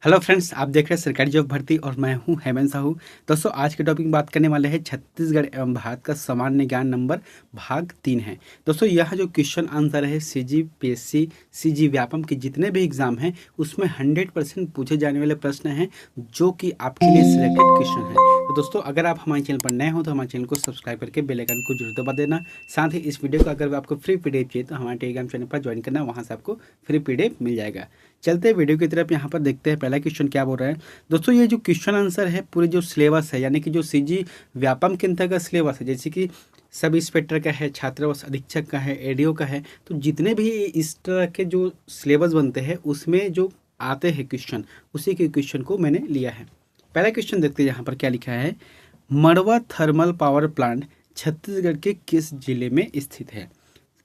Hello friends, आप देख रहे हैं सरकारी जॉब भर्ती और मैं हूं हेमंत साहू। दोस्तों, आज के टॉपिक में बात करने वाले हैं छत्तीसगढ़ एवं भारत का सामान्य ज्ञान नंबर भाग 3 है। दोस्तों, यह जो क्वेश्चन आंसर है सीजी पीएससी सीजी व्यापम के जितने भी एग्जाम हैं उसमें 100% पूछे जाने वाले प्रश्न हैं जो कि आपके लिए सिलेक्टेड क्वेश्चन है। तो दोस्तों, अगर आप हमारे चैनल पर नए हो तो हमारे चैनल को सब्सक्राइब करके बेल आइकन को जरूर दबा देना। साथ ही इस वीडियो को अगर आपको फ्री पीडीएफ चाहिए तो हमारे टेलीग्राम चैनल पर ज्वाइन करना, वहाँ से आपको फ्री पीडीएफ मिल जाएगा। चलते हैं वीडियो की तरफ। यहाँ पर देखते हैं पहला क्वेश्चन क्या बोल रहा है। दोस्तों, ये जो क्वेश्चन आंसर है पूरे जो सिलेबस है, यानी कि जो सीजी व्यापम के अंतर्गत सिलेबस है, जैसे कि सब इंस्पेक्टर का है, छात्रावास अधीक्षक का है, एडीओ का है, तो जितने भी इस तरह के जो सिलेबस बनते हैं उसमें जो आते हैं क्वेश्चन, उसी के क्वेश्चन को मैंने लिया है। पहला क्वेश्चन देखते हैं यहाँ पर क्या लिखा है। मड़वा थर्मल पावर प्लांट छत्तीसगढ़ के किस जिले में स्थित है।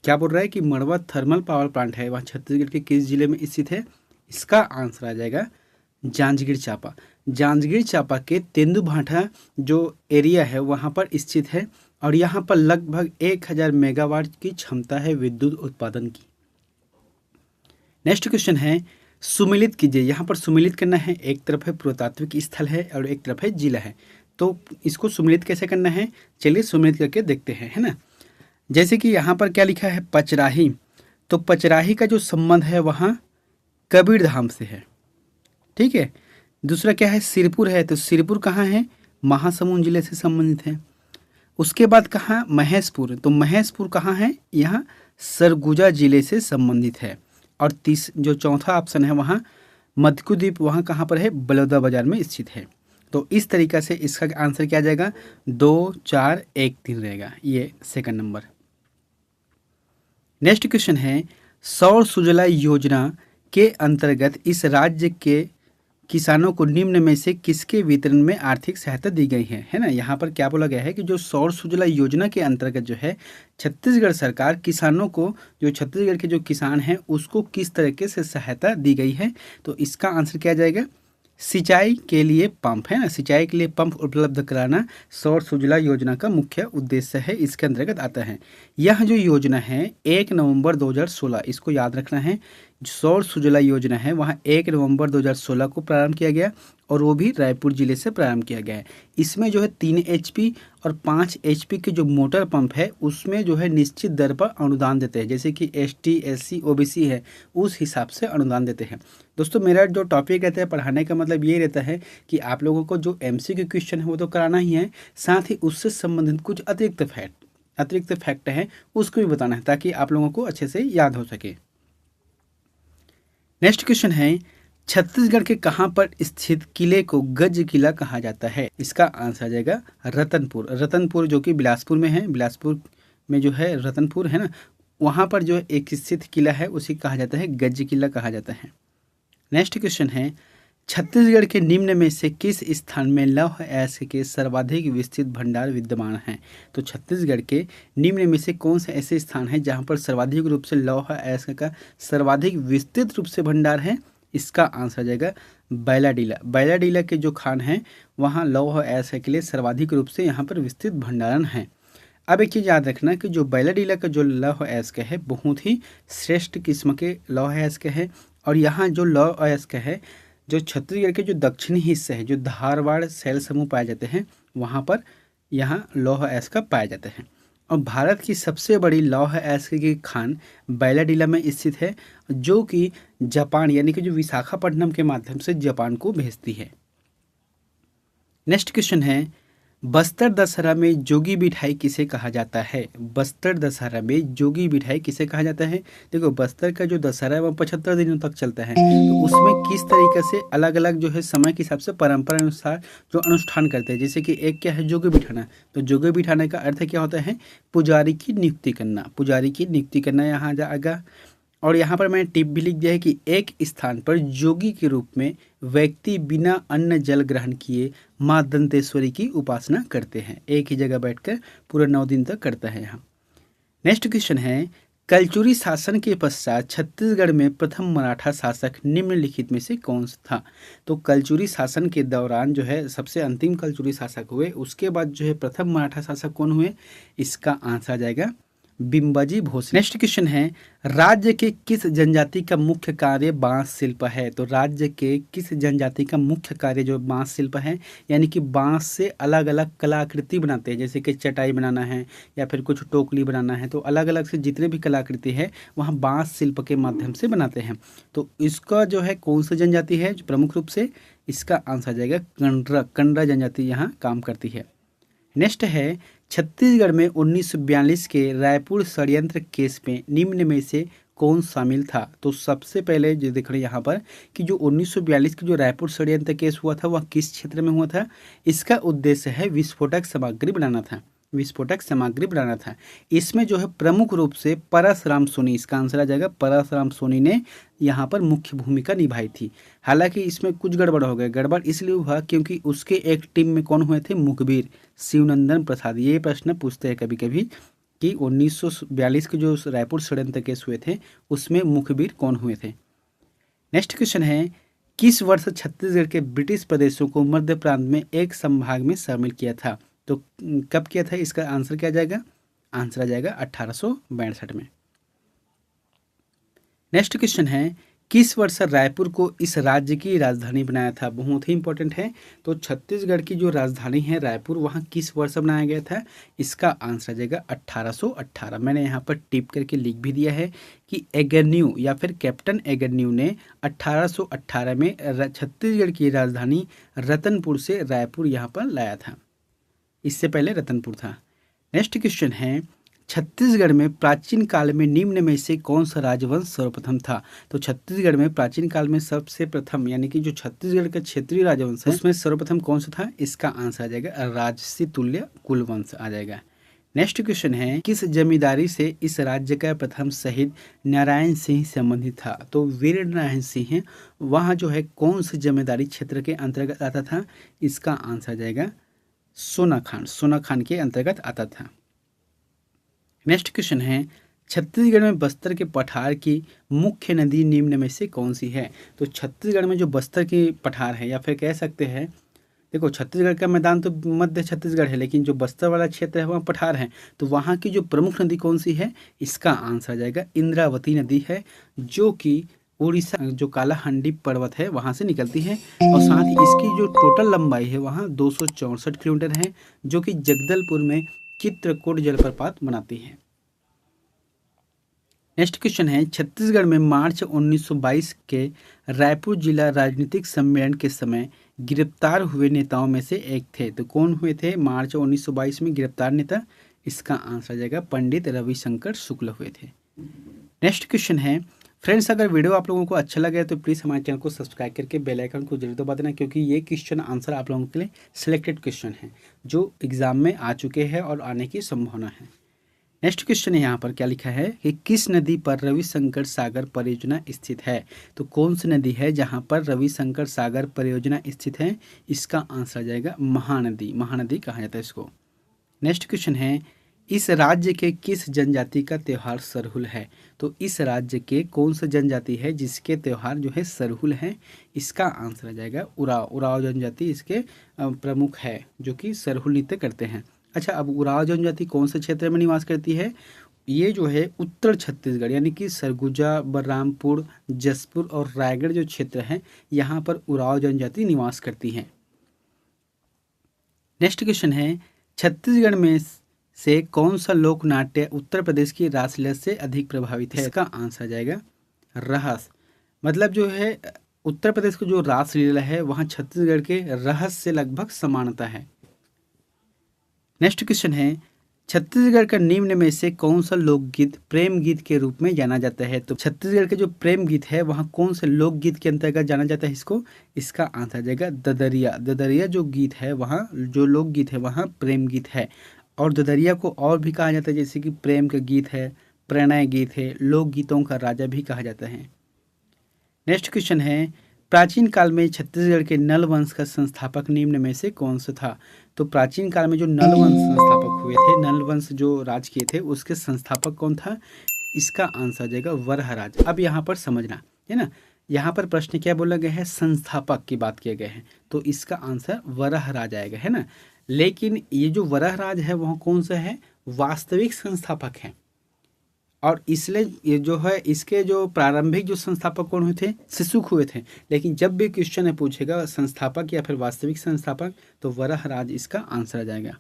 क्या बोल रहा है कि मड़वा थर्मल पावर प्लांट है वह छत्तीसगढ़ के किस जिले में स्थित है। इसका आंसर आ जाएगा जांजगीर चांपा। जांजगीर चांपा के तेंदूभाठा जो एरिया है वहाँ पर स्थित है और यहाँ पर लगभग 1000 मेगावाट की क्षमता है विद्युत उत्पादन की। नेक्स्ट क्वेश्चन है, सुमिलित कीजिए। यहाँ पर सुमिलित करना है, एक तरफ है पुरातात्विक स्थल है और एक तरफ है जिला है, तो इसको सुमिलित कैसे करना है, चलिए सुमिलित करके देखते हैं, है ना। जैसे कि यहाँ पर क्या लिखा है, पचराही, तो पचराही का जो संबंध है वहाँ कबीरधाम से है, ठीक है। दूसरा क्या है, सिरपुर है, तो सिरपुर कहाँ है, महासमुंद जिले से संबंधित है। उसके बाद कहाँ, महेशपुर, तो महेशपुर कहाँ है, यहाँ सरगुजा जिले से संबंधित है। और जो चौथा ऑप्शन है वहाँ मधुकुद्वीप, वहाँ कहाँ पर है, बलौदाबाजार में स्थित है। तो इस तरीक़ा से इसका आंसर क्या आ जाएगा, 2 4 1 3 रहेगा, ये सेकंड नंबर। नेक्स्ट क्वेश्चन है, सौर सुजला योजना के अंतर्गत इस राज्य के किसानों को निम्न में से किसके वितरण में आर्थिक सहायता दी गई है ना। यहाँ पर क्या बोला गया है कि जो सौर सुजला योजना के अंतर्गत जो है छत्तीसगढ़ सरकार किसानों को, जो छत्तीसगढ़ के जो किसान हैं उसको किस तरीके से सहायता दी गई है। तो इसका आंसर क्या जाएगा, सिंचाई के लिए पंप, है ना, सिंचाई के लिए पंप उपलब्ध कराना सौर सुजला योजना का मुख्य उद्देश्य है, इसके अंतर्गत आता है। यह जो योजना है 1 नवंबर 2016, इसको याद रखना है, सौर सुजला योजना है वहाँ 1 नवंबर 2016 को प्रारंभ किया गया और वो भी रायपुर जिले से प्रारंभ किया गया है। इसमें जो है 3 HP और 5 HP के जो मोटर पंप है उसमें जो है निश्चित दर पर अनुदान देते हैं, जैसे कि ST SC OBC है उस हिसाब से अनुदान देते हैं। दोस्तों, मेरा जो टॉपिक रहता है पढ़ाने का मतलब ये रहता है कि आप लोगों को जो MCQ क्वेश्चन है वो तो कराना ही है, साथ ही उससे संबंधित कुछ अतिरिक्त फैक्ट है उसको भी बताना है ताकि आप लोगों को अच्छे से याद हो सके। नेक्स्ट क्वेश्चन है, छत्तीसगढ़ के कहाँ पर स्थित किले को गज किला कहा जाता है। इसका आंसर आ जाएगा रतनपुर। रतनपुर जो कि बिलासपुर में है, बिलासपुर में जो है रतनपुर है ना, वहाँ पर जो एक स्थित किला है उसी कहा जाता है गज किला कहा जाता है। नेक्स्ट क्वेश्चन है, छत्तीसगढ़ के निम्न में से किस स्थान में लौह अयस्क के सर्वाधिक विस्तृत भंडार विद्यमान हैं। तो छत्तीसगढ़ के निम्न में से कौन से ऐसे स्थान हैं जहां पर सर्वाधिक रूप से लौह अयस्क का सर्वाधिक विस्तृत रूप से भंडार है। इसका आंसर आ जाएगा बैलाडीला। बैलाडीला के जो खान हैं वहाँ लौह अयस्क के लिए सर्वाधिक रूप से यहाँ पर विस्तृत भंडारण है। अब एक चीज़ याद रखना कि जो बैलाडीला का जो लौह अयस्क है बहुत ही श्रेष्ठ किस्म के लौह अयस्क है और यहाँ जो लौह अयस्क है जो छत्तीसगढ़ के जो दक्षिणी हिस्से है, जो धारवाड़ शैल समूह पाए जाते हैं वहाँ पर यहाँ लौह अयस्क पाए जाते हैं। और भारत की सबसे बड़ी लौह अयस्क की खान बैलाडीला में स्थित है जो कि जापान यानी कि जो विशाखापट्टनम के माध्यम से जापान को भेजती है। नेक्स्ट क्वेश्चन है, बस्तर दशहरा में जोगी बिठाई किसे कहा जाता है। बस्तर दशहरा में जोगी बिठाई किसे कहा जाता है। देखो, बस्तर का जो दशहरा है वह 75 दिनों तक चलता है, तो उसमें किस तरीके से अलग अलग जो है समय के हिसाब से परंपरा अनुसार जो अनुष्ठान करते हैं, जैसे कि एक क्या है जोगी बिठाना, तो जोगी बिठाने का अर्थ क्या होता है, पुजारी की नियुक्ति करना, पुजारी की नियुक्ति करना यहाँ आ जाएगा। और यहाँ पर मैंने टिप भी लिख दिया है कि एक स्थान पर जोगी के रूप में व्यक्ति बिना अन्न जल ग्रहण किए माँ दंतेश्वरी की उपासना करते हैं, एक ही जगह बैठकर पूरे 9 दिन तक करता है यहाँ। नेक्स्ट क्वेश्चन है, कलचुरी शासन के पश्चात छत्तीसगढ़ में प्रथम मराठा शासक निम्नलिखित में से कौन सा था। तो कलचुरी शासन के दौरान जो है सबसे अंतिम कलचुरी शासक हुए, उसके बाद जो है प्रथम मराठा शासक कौन हुए। इसका आंसर आ जाएगा बिम्बाजी भोसले। नेक्स्ट क्वेश्चन है, राज्य के किस जनजाति का मुख्य कार्य बांस शिल्प है? तो राज्य के किस जनजाति का मुख्य कार्य जो बांस शिल्प है, यानी कि बांस से अलग अलग कलाकृति बनाते हैं, जैसे कि चटाई बनाना है या फिर कुछ टोकरी बनाना है, तो अलग अलग से जितने भी कलाकृति है वहाँ बांस शिल्प के माध्यम से बनाते हैं। तो इसका जो है कौन सा जनजाति है जो प्रमुख रूप से? इसका आंसर आ जाएगा कंडरा। कंडरा जनजाति यहाँ काम करती है। नेक्स्ट है, छत्तीसगढ़ में 1942 के रायपुर षड्यंत्र केस में निम्न में से कौन शामिल था? तो सबसे पहले जो देख रहे हैं यहाँ पर कि जो 1942 की जो रायपुर षड्यंत्र केस हुआ था वह किस क्षेत्र में हुआ था? इसका उद्देश्य है विस्फोटक सामग्री बनाना था, विस्फोटक सामग्री बनाना था। इसमें जो है प्रमुख रूप से परसराम सोनी, इसका आंसर आ जाएगा परसराम सोनी ने यहाँ पर मुख्य भूमिका निभाई थी। हालांकि इसमें कुछ गड़बड़ हो गया। गड़बड़ इसलिए हुआ क्योंकि उसके एक टीम में कौन हुए थे? मुखबिर शिवनंदन प्रसाद। ये प्रश्न पूछते हैं कभी कभी कि 1942 के जो रायपुर षड्यंत्र केस हुए थे उसमें मुखबिर कौन हुए थे। नेक्स्ट क्वेश्चन है, किस वर्ष छत्तीसगढ़ के ब्रिटिश प्रदेशों को मध्य प्रांत में एक संभाग में शामिल किया था? तो कब किया था? इसका आंसर क्या जाएगा? आंसर आ जाएगा 1862 में। नेक्स्ट क्वेश्चन है, किस वर्ष रायपुर को इस राज्य की राजधानी बनाया था? बहुत ही इंपॉर्टेंट है। तो छत्तीसगढ़ की जो राजधानी है रायपुर, वहाँ किस वर्ष बनाया गया था? इसका आंसर आ जाएगा 1818। मैंने यहाँ पर टिप करके लिख भी दिया है कि एगेन्यू या फिर कैप्टन एगेन्यू ने 1818 में छत्तीसगढ़ की राजधानी रतनपुर से रायपुर यहाँ पर लाया था। इससे पहले रतनपुर था। नेक्स्ट क्वेश्चन है, छत्तीसगढ़ में प्राचीन काल में निम्न में से कौन सा राजवंश सर्वप्रथम था? तो छत्तीसगढ़ में प्राचीन काल में सबसे प्रथम, यानी कि जो छत्तीसगढ़ का क्षेत्रीय राजवंश है उसमें सर्वप्रथम कौन सा था? इसका आंसर आ जाएगा राजसी तुल्य कुलवंश आ जाएगा। नेक्स्ट क्वेश्चन है, किस जमींदारी से इस राज्य का प्रथम शहीद नारायण सिंह संबंधित था? तो वीर नारायण सिंह वहाँ जो है कौन सी जमींदारी क्षेत्र के अंतर्गत आता था? इसका आंसर आ जाएगा सोनाखान। सोनाखान के अंतर्गत आता था। नेक्स्ट क्वेश्चन है, छत्तीसगढ़ में बस्तर के पठार की मुख्य नदी निम्न में से कौन सी है? तो छत्तीसगढ़ में जो बस्तर की पठार है या फिर कह सकते हैं, देखो छत्तीसगढ़ का मैदान तो मध्य छत्तीसगढ़ है, लेकिन जो बस्तर वाला क्षेत्र है वहाँ पठार है। तो वहाँ की जो प्रमुख नदी कौन सी है? इसका आंसर आ जाएगा इंद्रावती नदी है, जो कि उड़ीसा जो कालाहांडी पर्वत है वहाँ से निकलती है। और साथ ही इसकी जो टोटल लंबाई है वहाँ 264 किलोमीटर है, जो कि जगदलपुर में चित्रकूट जलप्रपात बनाती है। नेक्स्ट क्वेश्चन है, छत्तीसगढ़ में मार्च 1922 के रायपुर जिला राजनीतिक सम्मेलन के समय गिरफ्तार हुए नेताओं में से एक थे। तो कौन हुए थे मार्च 1922 में गिरफ्तार नेता? इसका आंसर आ जाएगा पंडित रविशंकर शुक्ल हुए थे। नेक्स्ट क्वेश्चन है, फ्रेंड्स अगर वीडियो आप लोगों को अच्छा लगे तो प्लीज़ हमारे चैनल को सब्सक्राइब करके बेल आइकन को जरूर दबा देना, क्योंकि ये क्वेश्चन आंसर आप लोगों के लिए सिलेक्टेड क्वेश्चन हैं जो एग्जाम में आ चुके हैं और आने की संभावना है। नेक्स्ट क्वेश्चन है, यहाँ पर क्या लिखा है कि किस नदी पर रविशंकर सागर परियोजना स्थित है? तो कौन सी नदी है जहाँ पर रविशंकर सागर परियोजना स्थित है? इसका आंसर आ जाएगा महानदी। महानदी कहा जाता है इसको। नेक्स्ट क्वेश्चन है, इस राज्य के किस जनजाति का त्यौहार सरहुल है? तो इस राज्य के कौन सा जनजाति है जिसके त्यौहार जो है सरहुल है? इसका आंसर आ जाएगा उराव। उराव जनजाति इसके प्रमुख है जो कि सरहुल नृत्य करते हैं। अच्छा, अब उराव जनजाति कौन से क्षेत्र में निवास करती है? ये जो है उत्तर छत्तीसगढ़, यानी कि सरगुजा, बलरामपुर, जसपुर और रायगढ़ जो क्षेत्र है यहाँ पर उराव जनजाति निवास करती है। नेक्स्ट क्वेश्चन है, छत्तीसगढ़ में से कौन सा लोक नाट्य उत्तर प्रदेश की रासलीला से अधिक प्रभावित है? इसका आंसर आ जाएगा रहस। मतलब जो है उत्तर प्रदेश की जो रासलीला है वहाँ छत्तीसगढ़ के रहस से लगभग समानता है। नेक्स्ट क्वेश्चन है, छत्तीसगढ़ का निम्न में से कौन सा लोकगीत प्रेम गीत के रूप में जाना जाता है? तो छत्तीसगढ़ के जो प्रेम गीत है वहाँ कौन से लोकगीत के अंतर्गत जाना जाता है इसको? इसका आंसर आ जाएगा ददरिया। ददरिया जो गीत है वहाँ जो लोकगीत है वहाँ प्रेम गीत है। और ददरिया को और भी कहा जाता है जैसे कि प्रेम का गीत है, प्रणय गीत है, लोकगीतों का राजा भी कहा जाता है। नेक्स्ट क्वेश्चन है, प्राचीन काल में छत्तीसगढ़ के नल वंश का संस्थापक निम्न में से कौन सा था? तो प्राचीन काल में जो नल वंश संस्थापक हुए थे, नल वंश जो राज किए थे उसके संस्थापक कौन था? इसका आंसर आ जाएगा वरहराज। अब यहाँ पर समझना है ना, यहाँ पर प्रश्न क्या बोला गया है? संस्थापक की बात किया गया है, तो इसका आंसर वरहराज आएगा, है ना। लेकिन ये जो वरहराज है वह कौन सा है? वास्तविक संस्थापक है। और इसलिए ये जो है इसके जो प्रारंभिक जो संस्थापक कौन हुए थे, शिशुक हुए थे। लेकिन जब भी क्वेश्चन है पूछेगा संस्थापक या फिर वास्तविक संस्थापक, तो वराहराज इसका आंसर आ जाएगा।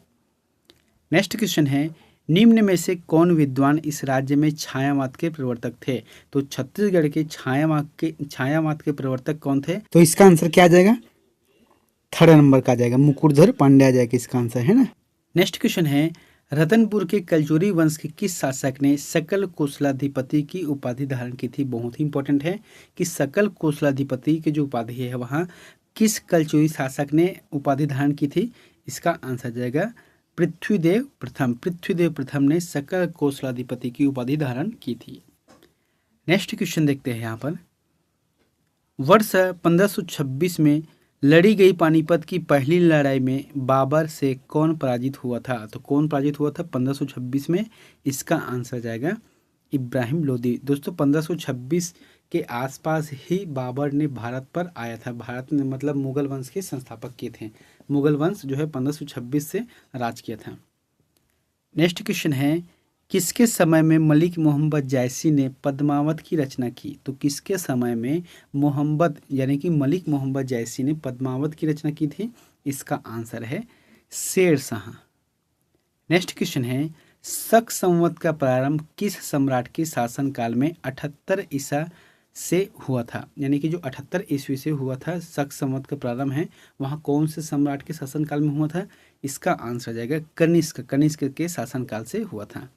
नेक्स्ट क्वेश्चन है, निम्न में से कौन विद्वान इस राज्य में छायावाद के प्रवर्तक थे? तो छत्तीसगढ़ के छायावाद के प्रवर्तक कौन थे? तो इसका आंसर क्या आ जाएगा? थर्ड नंबर का आ जाएगा, मुकुटधर पांडे आ जाएगा इसका आंसर, है ना। नेक्स्ट क्वेश्चन है, रतनपुर के कलचुरी वंश के किस शासक ने सकल कोसलाधिपति की उपाधि धारण की थी? बहुत ही इंपॉर्टेंट है कि सकल कोसलाधिपति की जो उपाधि है वहाँ किस कलचुरी शासक ने उपाधि धारण की थी? इसका आंसर जाएगा पृथ्वीदेव प्रथम। पृथ्वीदेव प्रथम ने सकल कोसलाधिपति की उपाधि धारण की थी। नेक्स्ट क्वेश्चन देखते हैं यहाँ पर, वर्ष 1526 में लड़ी गई पानीपत की पहली लड़ाई में बाबर से कौन पराजित हुआ था? तो कौन पराजित हुआ था 1526 में? इसका आंसर जाएगा इब्राहिम लोदी। दोस्तों 1526 के आसपास ही बाबर ने भारत पर आया था। भारत ने मतलब मुगल वंश के संस्थापक के थे। मुगल वंश जो है 1526 से राज किया था। नेक्स्ट क्वेश्चन है, किसके समय में मलिक मोहम्मद जायसी ने पद्मावत की रचना की? तो किसके समय में मोहम्मद यानी कि मलिक मोहम्मद जायसी ने पद्मावत की रचना की थी? इसका आंसर है शेर शाह। नेक्स्ट क्वेश्चन है, शक संवत का प्रारंभ किस सम्राट के शासनकाल में 78 ईसा से हुआ था? यानी कि जो 78 ईस्वी से हुआ था शक संवत का प्रारंभ है, वहाँ कौन से सम्राट के शासनकाल में हुआ था? इसका आंसर जाएगा कनिष्क के शासनकाल से हुआ था।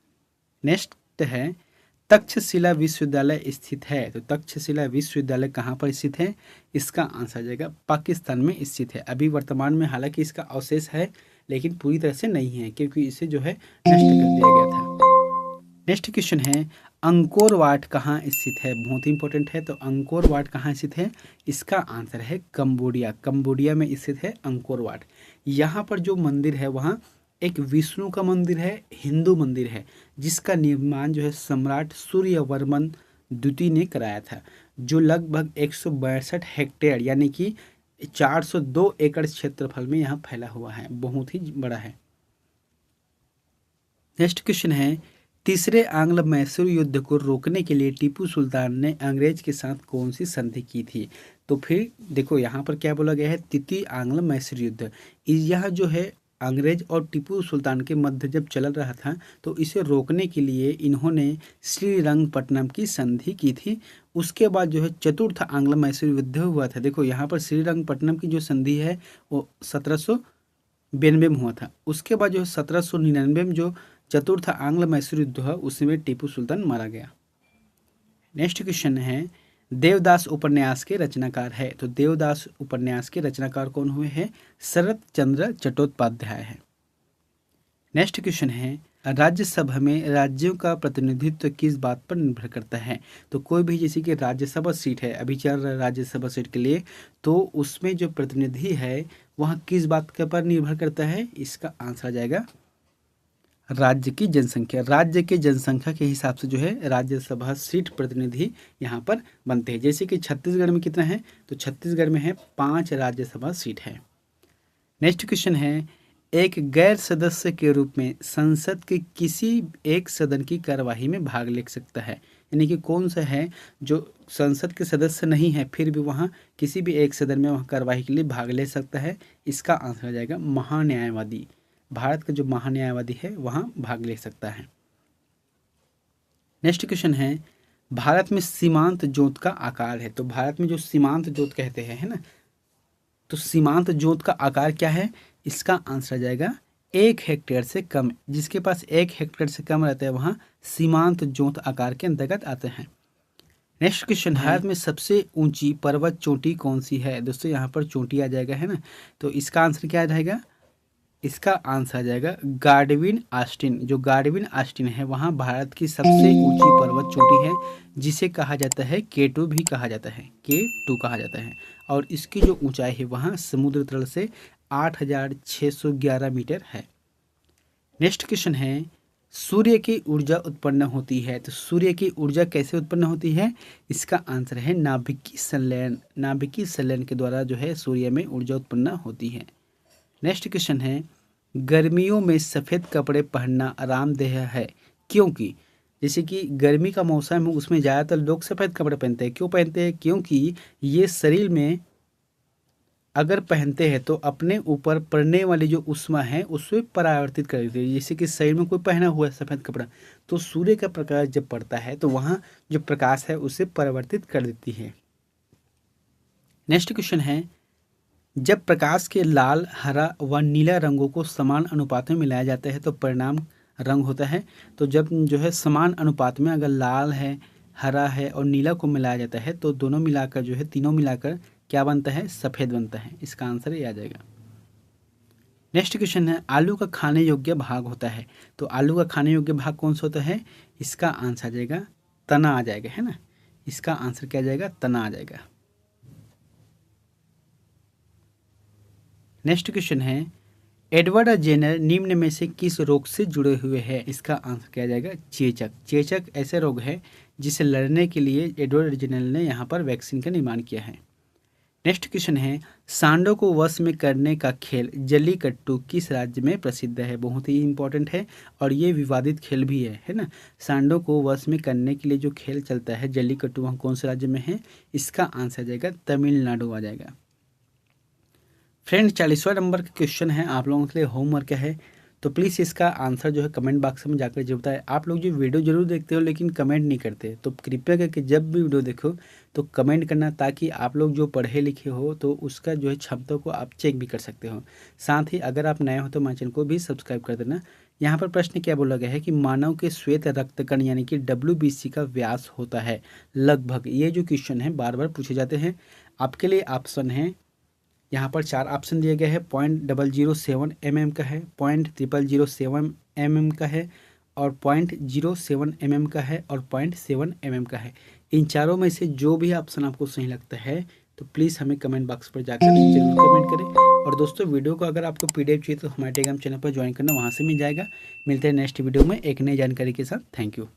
नेक्स्ट है, तक्षशिला विश्वविद्यालय स्थित है। तो तक्षशिला विश्वविद्यालय कहाँ पर स्थित है? इसका आंसर जाएगा पाकिस्तान में स्थित है। अभी वर्तमान में हालांकि इसका अवशेष है, लेकिन पूरी तरह से नहीं है क्योंकि इसे जो है नष्ट कर दिया गया था। नेक्स्ट क्वेश्चन है, अंकोर वाट कहाँ स्थित है? बहुत ही इंपॉर्टेंट है। तो अंकोर वाट कहाँ स्थित है? इसका आंसर है कंबोडिया। कंबोडिया में स्थित है अंकोर वाट। यहाँ पर जो मंदिर है वहाँ एक विष्णु का मंदिर है, हिंदू मंदिर है, जिसका निर्माण जो है सम्राट सूर्यवर्मन द्वितीय ने कराया था, जो लगभग 162 हेक्टेयर यानी कि 402 एकड़ क्षेत्रफल में यहाँ फैला हुआ है, बहुत ही बड़ा है। नेक्स्ट क्वेश्चन है, तीसरे आंग्ल मैसूर युद्ध को रोकने के लिए टीपू सुल्तान ने अंग्रेज के साथ कौन सी संधि की थी? तो फिर देखो यहाँ पर क्या बोला गया है, तृतीय आंग्ल मैसूर युद्ध। यह जो है अंग्रेज और टीपू सुल्तान के मध्य जब चल रहा था, तो इसे रोकने के लिए इन्होंने श्रीरंगपट्टनम की संधि की थी। उसके बाद जो है चतुर्थ आंग्ल मैसूर युद्ध हुआ था। देखो यहाँ पर श्रीरंगपट्टनम की जो संधि है वो 1792 में हुआ था। उसके बाद जो 1799 में जो चतुर्थ आंग्ल मैसूर युद्ध हुआ, उसमें टीपू सुल्तान मारा गया। नेक्स्ट क्वेश्चन है, देवदास उपन्यास के रचनाकार है। तो देवदास उपन्यास के रचनाकार कौन हुए हैं? शरत चंद्र चट्टोपाध्याय है। नेक्स्ट क्वेश्चन है, राज्यसभा में राज्यों का प्रतिनिधित्व किस बात पर निर्भर करता है? तो कोई भी जैसे कि राज्यसभा सीट है, अभी चल रहा है राज्यसभा सीट के लिए, तो उसमें जो प्रतिनिधि है वह किस बात के पर निर्भर करता है? इसका आंसर आ जाएगा राज्य की जनसंख्या। राज्य के जनसंख्या के हिसाब से जो है राज्यसभा सीट प्रतिनिधि यहाँ पर बनते हैं। जैसे कि छत्तीसगढ़ में कितना है? तो छत्तीसगढ़ में है 5 राज्यसभा सीट है। नेक्स्ट क्वेश्चन है, एक गैर सदस्य के रूप में संसद के किसी एक सदन की कार्यवाही में भाग ले सकता है? यानी कि कौन सा है जो संसद के सदस्य नहीं है फिर भी वहाँ किसी भी एक सदन में वहाँ कार्यवाही के लिए भाग ले सकता है? इसका आंसर आ जाएगा महान्यायवादी। भारत का जो महान्यायवादी है वहाँ भाग ले सकता है। नेक्स्ट क्वेश्चन है, भारत में सीमांत जोत का आकार है। तो भारत में जो सीमांत जोत कहते हैं, है ना, तो सीमांत जोत का आकार क्या है? इसका आंसर आ जाएगा 1 हेक्टेयर से कम। जिसके पास 1 हेक्टेयर से कम रहता है वहाँ सीमांत जोत आकार के अंतर्गत आते हैं। नेक्स्ट क्वेश्चन, भारत में सबसे ऊंची पर्वत चोटी कौन सी है? दोस्तों यहाँ पर चोटी आ जाएगा, है ना, तो इसका आंसर क्या रहेगा? इसका आंसर आ जाएगा गार्डविन आस्टिन। जो गार्डविन आस्टिन है वहाँ भारत की सबसे ऊंची पर्वत चोटी है, जिसे कहा जाता है K2 भी कहा जाता है, K2 कहा जाता है। और इसकी जो ऊंचाई है वहाँ समुद्र तल से 8611 मीटर है। नेक्स्ट क्वेश्चन है, सूर्य की ऊर्जा उत्पन्न होती है। तो सूर्य की ऊर्जा कैसे उत्पन्न होती है? इसका आंसर है नाभिकीय संलयन। नाभिकीय संलयन के द्वारा जो है सूर्य में ऊर्जा उत्पन्न होती है। नेक्स्ट क्वेश्चन है, गर्मियों में सफ़ेद कपड़े पहनना आरामदेह है क्योंकि? जैसे कि गर्मी का मौसम है उसमें ज़्यादातर लोग सफ़ेद कपड़े पहनते हैं। क्यों पहनते हैं? क्योंकि ये शरीर में अगर पहनते हैं तो अपने ऊपर पड़ने वाली जो ऊष्मा है उससे परावर्तित कर देती है। जैसे कि शरीर में कोई पहना हुआ है सफ़ेद कपड़ा, तो सूर्य का प्रकाश जब पड़ता है तो वहाँ जो प्रकाश है उसे परावर्तित कर देती है। नेक्स्ट क्वेश्चन है, जब प्रकाश के लाल, हरा व नीला रंगों को समान अनुपात में मिलाया जाता है तो परिणाम रंग होता है। तो जब जो है समान अनुपात में अगर लाल है, हरा है और नीला को मिलाया जाता है तो दोनों मिलाकर जो है, तीनों मिलाकर क्या बनता है? सफ़ेद बनता है। इसका आंसर ये आ जाएगा। नेक्स्ट क्वेश्चन है, आलू का खाने योग्य भाग होता है। तो आलू का खाने योग्य भाग कौन सा होता है? इसका आंसर आ जाएगा तना आ जाएगा, है ना। इसका आंसर क्या आ जाएगा? तना आ जाएगा। नेक्स्ट क्वेश्चन है, एडवर्ड जेनर निम्न में से किस रोग से जुड़े हुए हैं? इसका आंसर क्या आ जाएगा? चेचक। चेचक ऐसे रोग है जिसे लड़ने के लिए एडवर्ड जेनर ने यहाँ पर वैक्सीन का निर्माण किया है। नेक्स्ट क्वेश्चन है, सांडों को वश में करने का खेल जल्लीकट्टू किस राज्य में प्रसिद्ध है? बहुत ही इंपॉर्टेंट है और ये विवादित खेल भी है ना। सांडों को वश में करने के लिए जो खेल चलता है जल्लीकट्टू, वहाँ कौन से राज्य में है? इसका आंसर आ जाएगा तमिलनाडु आ जाएगा। फ्रेंड 40वां नंबर का क्वेश्चन है, आप लोगों के लिए होमवर्क है, तो प्लीज़ इसका आंसर जो है कमेंट बॉक्स में जाकर जरूर बताएं। आप लोग जो वीडियो जरूर देखते हो लेकिन कमेंट नहीं करते, तो कृपया करके जब भी वीडियो देखो तो कमेंट करना, ताकि आप लोग जो पढ़े लिखे हो तो उसका जो है क्षमता को आप चेक भी कर सकते हो। साथ ही अगर आप नए हो तो हमारे चैनल को भी सब्सक्राइब कर देना। यहाँ पर प्रश्न क्या बोला गया है कि मानव के श्वेत रक्तकण यानी कि WBC का व्यास होता है लगभग। ये जो क्वेश्चन है बार बार पूछे जाते हैं। आपके लिए ऑप्शन है, यहाँ पर 4 ऑप्शन दिए गए हैं। 0.007 mm का है, 0.0007 mm का है और 0.07 mm का है और 0.7 mm का है। इन चारों में से जो भी ऑप्शन आपको सही लगता है तो प्लीज़ हमें कमेंट बॉक्स पर जाकर जरूर कमेंट करें। और दोस्तों वीडियो को अगर आपको PDF चाहिए तो हमारे टेलीग्राम चैनल पर ज्वाइन करना, वहाँ से मिल जाएगा। मिलते हैं नेक्स्ट वीडियो में एक नई जानकारी के साथ। Thank you.